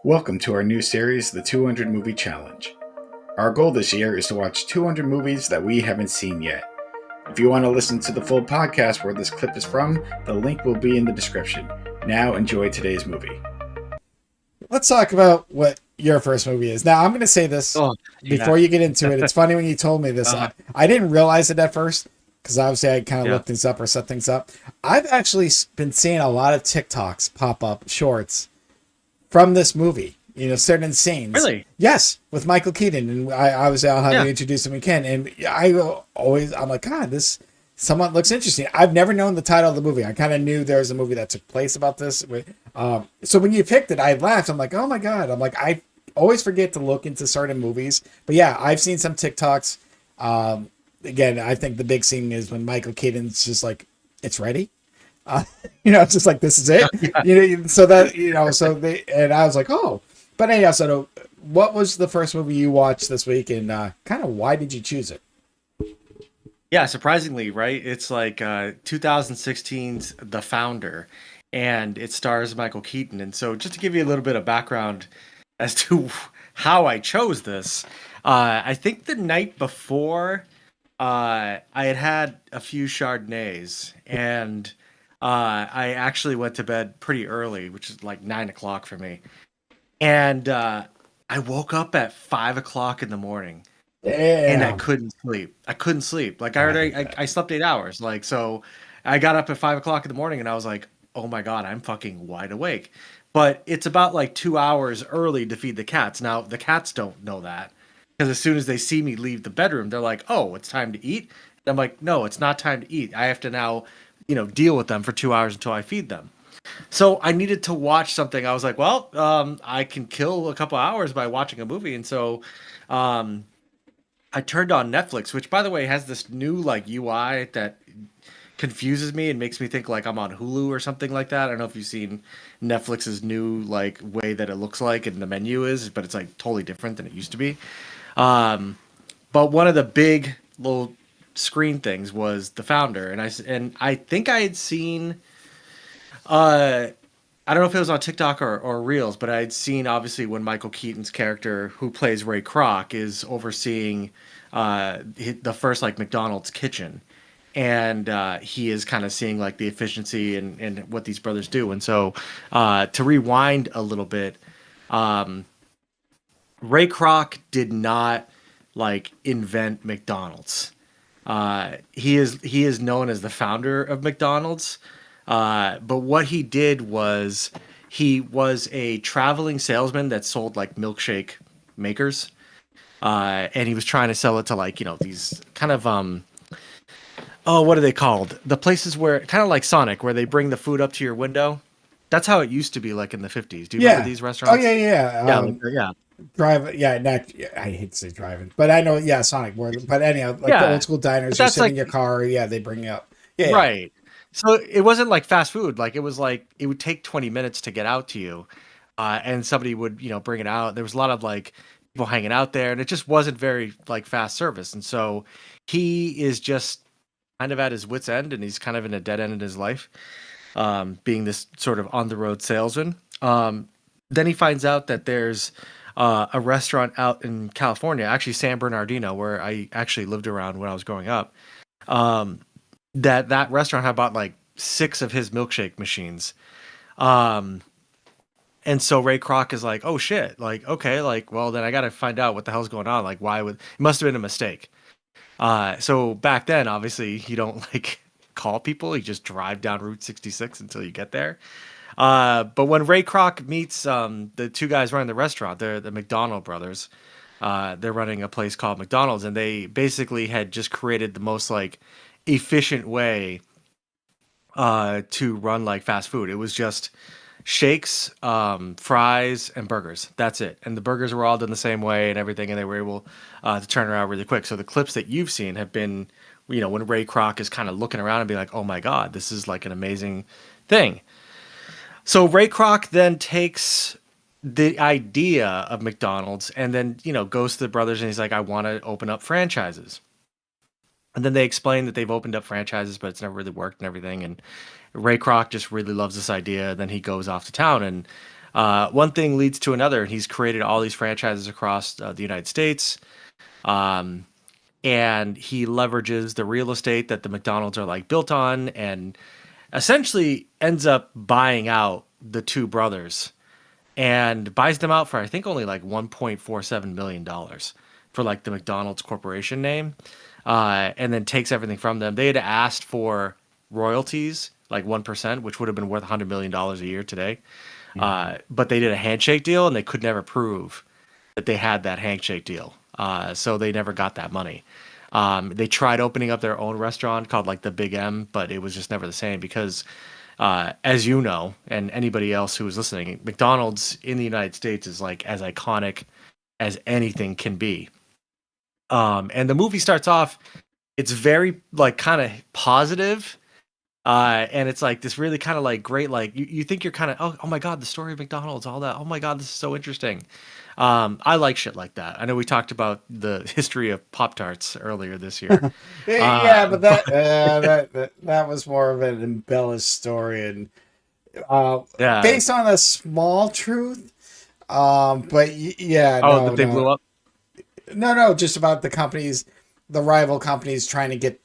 Welcome to our new series, The 200 Movie Challenge. Our goal this year is to watch 200 movies that we haven't seen yet. If you want to listen to the full podcast where this clip is from, the link will be in the description. Now enjoy today's movie. Let's talk about what your first movie is. Now, I'm going to say this before you get into it. It's funny when you told me this. I didn't realize it at first because obviously I kind of looked things up or set things up. I've actually been seeing a lot of TikToks pop up, shorts, from this movie, certain scenes. Really? Yes, with Michael Keaton. And I was out how to introduce him again. And I'm like, God, this somewhat looks interesting. I've never known the title of the movie. I kind of knew there was a movie that took place about this. So when you picked it, I laughed. I'm like, oh my God. I'm like, I always forget to look into certain movies. But yeah, I've seen some TikToks. Again, I think the big scene is when Michael Keaton's just like, it's ready. It's just like, this is it, and I was like, oh, but anyhow, so what was the first movie you watched this week and kind of why did you choose it? Yeah, surprisingly, right? It's like 2016's The Founder, and it stars Michael Keaton. And so just to give you a little bit of background as to how I chose this, I think the night before I had a few Chardonnays, and I actually went to bed pretty early, which is like 9 o'clock for me. And I woke up at 5 o'clock in the morning. Damn. And I couldn't sleep. Like I slept 8 hours. Like, so I got up at 5 o'clock in the morning and I was like, oh my God, I'm fucking wide awake. But it's about like 2 hours early to feed the cats. Now the cats don't know that because as soon as they see me leave the bedroom, they're like, oh, it's time to eat. And I'm like, no, it's not time to eat. I have to now deal with them for 2 hours until I feed them. So I needed to watch something. I was like, well, I can kill a couple hours by watching a movie. And so I turned on Netflix, which by the way has this new like UI that confuses me and makes me think like I'm on Hulu or something like that. I don't know if you've seen Netflix's new like way that it looks like and the menu is, but it's like totally different than it used to be. But one of the big little screen things was The Founder, and I think I had seen I don't know if it was on TikTok or Reels, but I had seen obviously when Michael Keaton's character who plays Ray Kroc is overseeing the first like McDonald's kitchen, and he is kind of seeing like the efficiency and what these brothers do. And so to rewind a little bit, Ray Kroc did not like invent McDonald's. He is known as the founder of McDonald's. But what he did was he was a traveling salesman that sold like milkshake makers. And he was trying to sell it to like, these kind of, what are they called? The places where kind of like Sonic, where they bring the food up to your window. That's how it used to be like in the 50s. Do you remember these restaurants? Oh yeah. Yeah. Drive, I hate to say driving, but I know, Sonic. But anyhow, like the old school diners, you sit in your car, they bring you up. Yeah, right. So it wasn't like fast food. Like it was like it would take 20 minutes to get out to you, and somebody would bring it out. There was a lot of like people hanging out there, and it just wasn't very like fast service. And so he is just kind of at his wit's end, and he's kind of in a dead end in his life, being this sort of on the road salesman. Then he finds out that there's a restaurant out in California, actually San Bernardino, where I actually lived around when I was growing up. That restaurant had bought like 6 of his milkshake machines. And so Ray Kroc is like, oh shit, like, okay, like, well then I got to find out what the hell's going on. Like, it must have been a mistake. So back then, obviously you don't like call people, you just drive down Route 66 until you get there. But when Ray Kroc meets the two guys running the restaurant, they're the McDonald brothers. They're running a place called McDonald's, and they basically had just created the most like efficient way to run like fast food. It was just shakes, fries, and burgers. That's it. And the burgers were all done the same way and everything, and they were able to turn around really quick. So the clips that you've seen have been, when Ray Kroc is kind of looking around and being like, oh my God, this is like an amazing thing. So Ray Kroc then takes the idea of McDonald's and then, goes to the brothers and he's like, I want to open up franchises. And then they explain that they've opened up franchises, but it's never really worked and everything. And Ray Kroc just really loves this idea. Then he goes off to town and One thing leads to another, and he's created all these franchises across the United States. Um, and he leverages the real estate that the McDonald's are like built on, and essentially ends up buying out the two brothers and buys them out for I think only like $1.47 million for like the McDonald's corporation name, and then takes everything from them. They had asked for royalties like 1%, which would have been worth $100 million a year today, but they did a handshake deal and they could never prove that they had that handshake deal, so they never got that money. They tried opening up their own restaurant called like the Big M, but it was just never the same because as you know, and anybody else who is listening, McDonald's in the United States is like as iconic as anything can be. And the movie starts off, it's very like kind of positive, and it's like this really kind of like great, like you think you're kind of, oh my God, the story of McDonald's, all that. Oh my God, this is so interesting. I like shit like that. I know we talked about the history of Pop-Tarts earlier this year. Yeah, but that was more of an embellished story and Yeah. based on a small truth. But yeah, Oh, no, that they no, blew up. no, just about the companies, the rival companies trying to get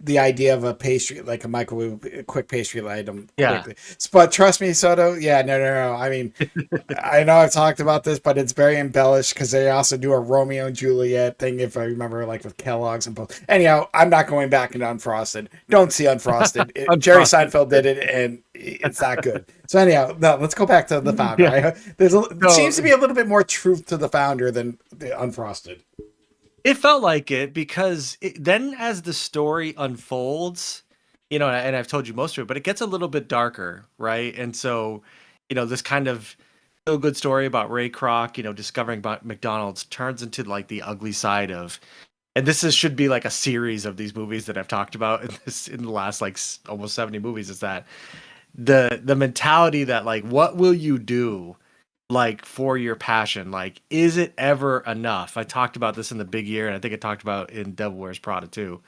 the idea of a pastry, like a microwave, a quick pastry item, Yeah. quickly. But trust me, Soto. Yeah, no. I mean, I know I've talked about this, but it's very embellished because they also do a Romeo and Juliet thing, if I remember, like with Kellogg's and both. Anyhow, I'm not going back into Unfrosted. Don't see Unfrosted. Jerry Seinfeld did it, and it's not good. So anyhow, no, let's go back to the founder. Yeah. There seems to be a little bit more truth to the founder than the Unfrosted. It felt like it because then as the story unfolds, and I've told you most of it, but it gets a little bit darker, right? And so, this kind of feel good story about Ray Kroc, discovering about McDonald's turns into like the ugly side of, and should be like a series of these movies that I've talked about in the last like almost 70 movies. Is that the mentality that like, what will you do? Like for your passion, like is it ever enough? I talked about this in The Big Year, and I think I talked about in Devil Wears Prada too,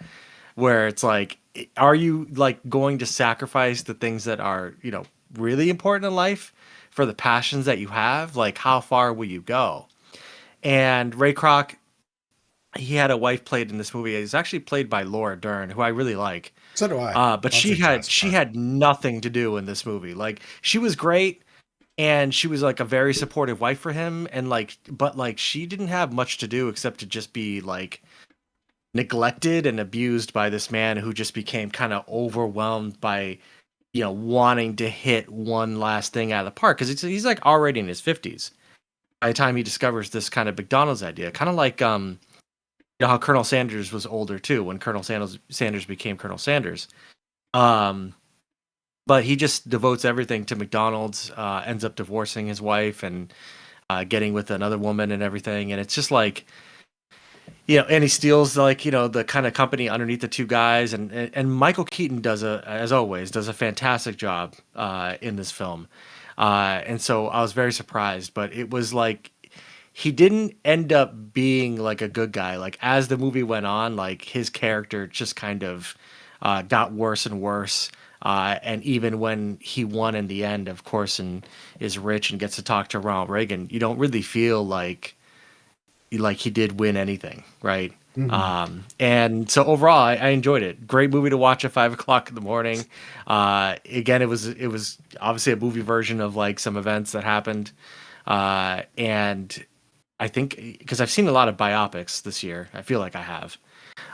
where it's like, are you like going to sacrifice the things that are really important in life for the passions that you have? Like how far will you go? And Ray Kroc, he had a wife played in this movie. It's actually played by Laura Dern, who I really like. So do I. But she had nothing to do in this movie. Like she was great. And she was like a very supportive wife for him, and but she didn't have much to do except to just be like neglected and abused by this man who just became kind of overwhelmed by wanting to hit one last thing out of the park, because he's like already in his 50s by the time he discovers this kind of McDonald's idea, kind of like how Colonel Sanders was older too when Colonel Sanders became Colonel Sanders. But he just devotes everything to McDonald's, ends up divorcing his wife and getting with another woman and everything. And it's just like, and he steals like, the kind of company underneath the two guys. And Michael Keaton as always, does a fantastic job in this film. And so I was very surprised, but it was like, he didn't end up being like a good guy. Like as the movie went on, like his character just kind of got worse and worse. And even when he won in the end, of course, and is rich and gets to talk to Ronald Reagan, you don't really feel like he did win anything, right? Mm-hmm. And so overall, I enjoyed it. Great movie to watch at 5:00 in the morning. Again, it was obviously a movie version of like some events that happened, and I think because I've seen a lot of biopics this year, I feel like I have.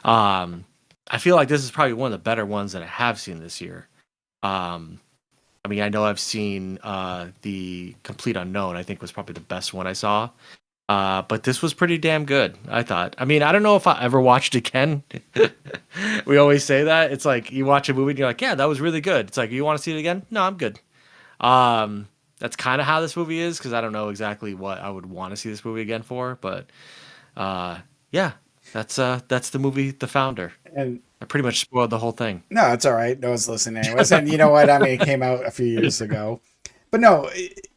I feel like this is probably one of the better ones that I have seen this year. I mean, I know I've seen The Complete Unknown, I think was probably the best one I saw. But this was pretty damn good, I thought. I mean, I don't know if I ever watched it again. We always say that. It's like you watch a movie and you're like, yeah, that was really good. It's like, you want to see it again? No, I'm good. That's kind of how this movie is, because I don't know exactly what I would want to see this movie again for. But yeah, that's the movie, The Founder. And I pretty much spoiled the whole thing. no, it's all right. No one's listening anyways. And you know what? I mean, it came out a few years ago. But no,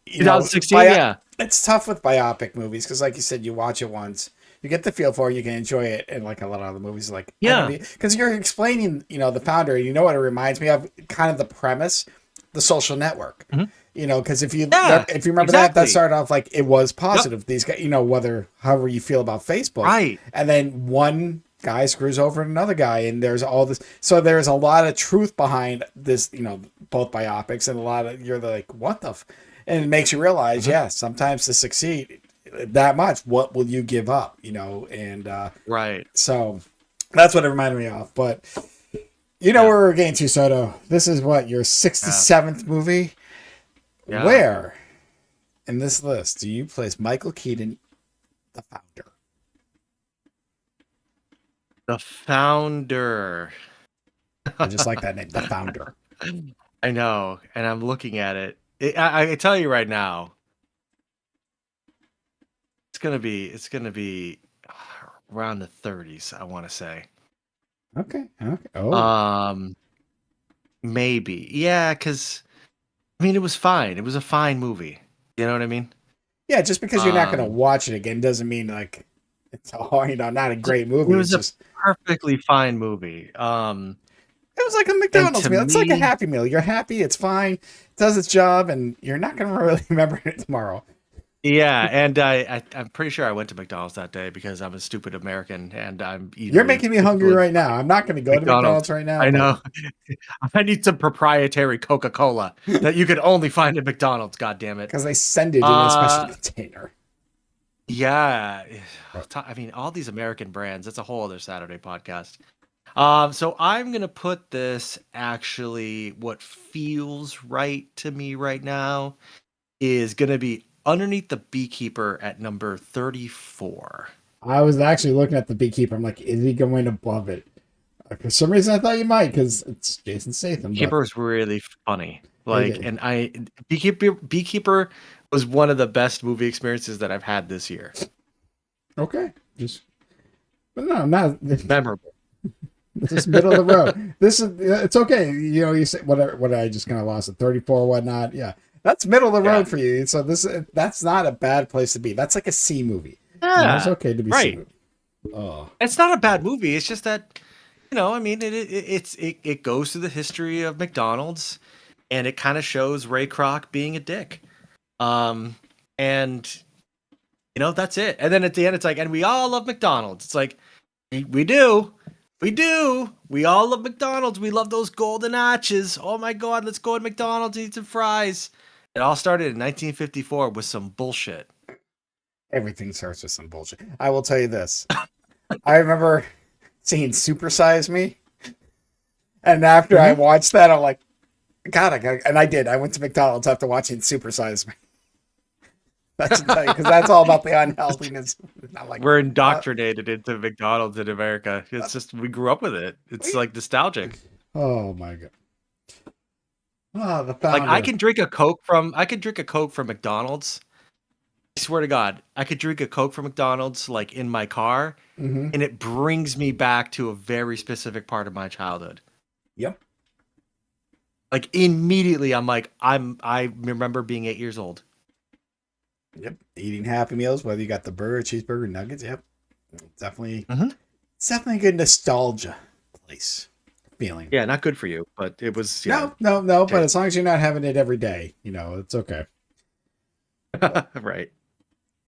2016, yeah. It's tough with biopic movies because, like you said, you watch it once, you get the feel for it, you can enjoy it. And like a lot of the movies, like, yeah, because you're explaining, The Founder, you know what it reminds me of? Kind of the premise, The Social Network. Mm-hmm. You know, because if you Yeah, remember that exactly. started off like it was Yep. positive. These guys, you know, however you feel about Facebook, Right. and then one guy screws over another guy, and there's all this. So there's a lot of truth behind this, you know, both biopics, and a lot of you're like, what the, and it makes you realize, yeah, sometimes to succeed that much, what will you give up, you know, and Right. so that's what it reminded me of, but. You know where we're getting to, Soto. This is what, your 67th movie? Yeah. Where in this list do you place Michael Keaton, the founder? The Founder. I just like that name, the founder. I know, and I'm looking at it. I tell you right now, it's gonna be around the 30s, I want to say. Okay. Oh. Maybe. Yeah, because I mean, it was fine. It was a fine movie. You know what I mean? Yeah, just because you're not going to Um, watch it again doesn't mean like it's all, you know, not a great it movie. It's was a just perfectly fine movie. it was like a And McDonald's to meal. It's like a me, Happy Meal. You're happy, it's fine, it does its job, and you're not going to really remember it tomorrow. yeah, and I'm pretty sure I went to McDonald's that day because I'm a stupid American and I'm You're eagerly making me hungry right influenced by now. I'm not going to go to McDonald's. McDonald's right now, I but know. I need some proprietary Coca-Cola that you could only find at McDonald's. God damn it. because they send it in a special Uh, container. yeah. I mean, all these American brands. That's a whole other Saturday podcast. So I'm gonna put this actually. What feels right to me right now is gonna be underneath the Beekeeper at number 34. I was actually looking at the Beekeeper. I'm like, is he going above it? For some reason, I thought you might because it's Jason Statham. But Beekeeper is really funny. it Like, is. and Beekeeper was one of the best movie experiences that I've had this year. Okay, just but no, not Memorable. just middle of the road. This is it's okay. You know, you say whatever. What I just kind of lost at 34, whatnot. Yeah, that's middle of the Yeah. road for you. So that's not a bad place to be. That's like a C movie. You know, it's Yeah. okay to be C Right. movie. Oh, It's not a bad movie. It's just that, I mean, it goes through the history of McDonald's, and it kind of shows Ray Kroc being a dick. And that's it. And then at the end, it's like, and we all love McDonald's. It's like, we do. We do. We all love McDonald's. We love those golden arches. Oh my God, let's go to McDonald's and eat some fries. It all started in 1954 with some bullshit. everything starts with some bullshit. I will tell you this. I remember seeing Super Size Me, and after I watched that, I'm like, God, and I did. I went to McDonald's after watching Super Size Me. That's because that's all about the unhealthiness. I'm like, We're indoctrinated into McDonald's in America. It's just we grew up with it. It's like nostalgic. oh my God. Oh, the Like founder. I can drink a Coke from McDonald's. I swear to God, I could drink a Coke from McDonald's like in my car, Mm-hmm. and it brings me back to a very specific part of my childhood. Yep. Like immediately, I remember being 8 years old. Yep. Eating Happy Meals, whether you got the burger, cheeseburger, nuggets. Yep. Definitely. Mhm. It's definitely a good nostalgia place feeling. Yeah, not good for you, but it was. No. But as long as you're not having it every day, it's okay. Right.